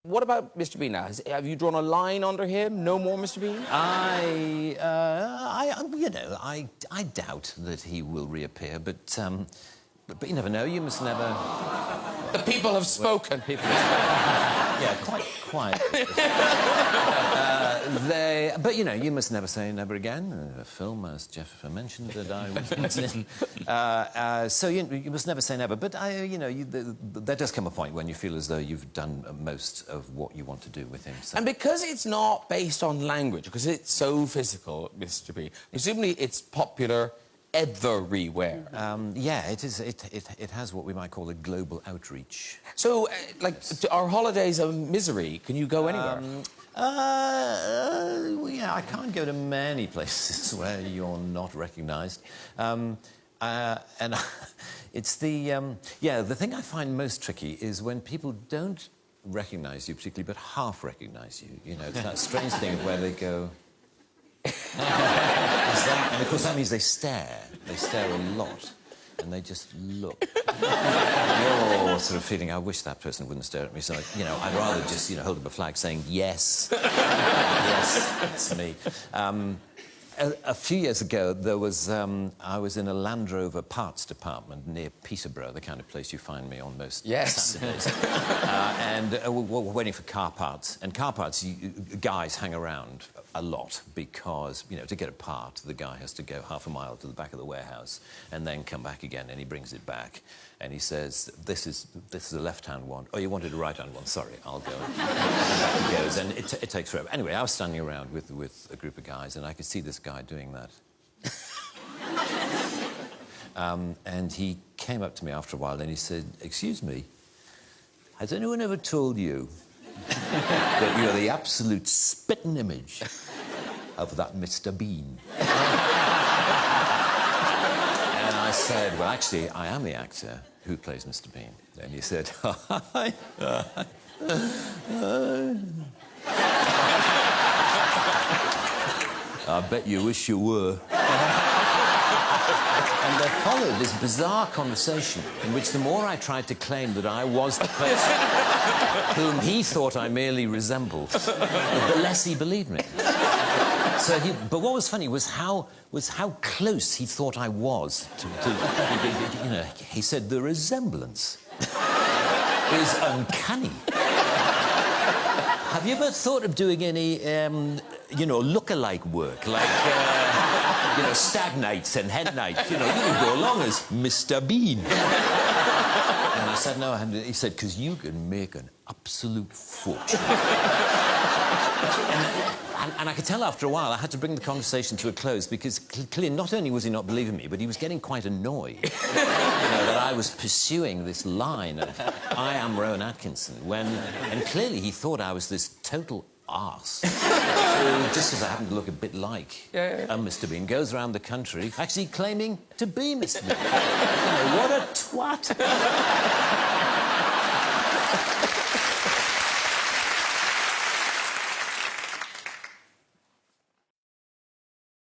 What about Mr. Bean now? Have you drawn a line under him? No more Mr. Bean? I doubt that he will reappear, but you never know. You must never. The people have spoken. People yeah, quite. But you know, you must never say never again. A film, as Jeff mentioned, that I was in. So you must never say never. But there does come a point when you feel as though you've done most of what you want to do with him. So. And because it's not based on language, because it's so physical, Mr. Bean, presumably it's popular everywhere. Yeah, it is. It has what we might call a global outreach. So, our holidays of misery, can you go anywhere? Yeah, I can't go to many places where you're not recognised. And it's the thing I find most tricky is when people don't recognise you particularly, but half recognise you. You know, it's that strange thing where they go. And of course that means they stare. They stare a lot, and they just look. You're sort of feeling, I wish that person wouldn't stare at me. So, I'd rather just, hold up a flag saying yes, yes, it's me. A few years ago, there was I was in a Land Rover parts department near Peterborough, the kind of place you find me on most Saturdays. And we're waiting for car parts. And car parts, guys hang around a lot because, to get a part, the guy has to go half a mile to the back of the warehouse and then come back again, and he brings it back. And he says, this is a left-hand one. Oh, you wanted a right-hand one? Sorry, I'll go. And back he goes, and it takes forever. Anyway, I was standing around with a group of guys, and I could see this guy doing that. And he came up to me after a while, and he said, "Excuse me, has anyone ever told you that you're the absolute spitting image of that Mr. Bean?" And I said, "Well, actually, I am the actor who plays Mr. Bean." And he said, "I bet you wish you were." And there followed this bizarre conversation in which the more I tried to claim that I was the person whom he thought I merely resembled, the less he believed me. But what was funny was how close he thought I was to he said, "The resemblance is uncanny." Have you ever thought of doing any, look-alike work, like, stag nights and hen nights? You can go along as Mr. Bean. And I said, "No." And he said, "Because you can make an absolute fortune." And I could tell after a while I had to bring the conversation to a close because clearly not only was he not believing me, but he was getting quite annoyed that I was pursuing this line of "I am Rowan Atkinson" and clearly he thought I was this total arse who, just because I happen to look a bit like Mr. Bean, goes around the country actually claiming to be Mr. Bean. What a twat.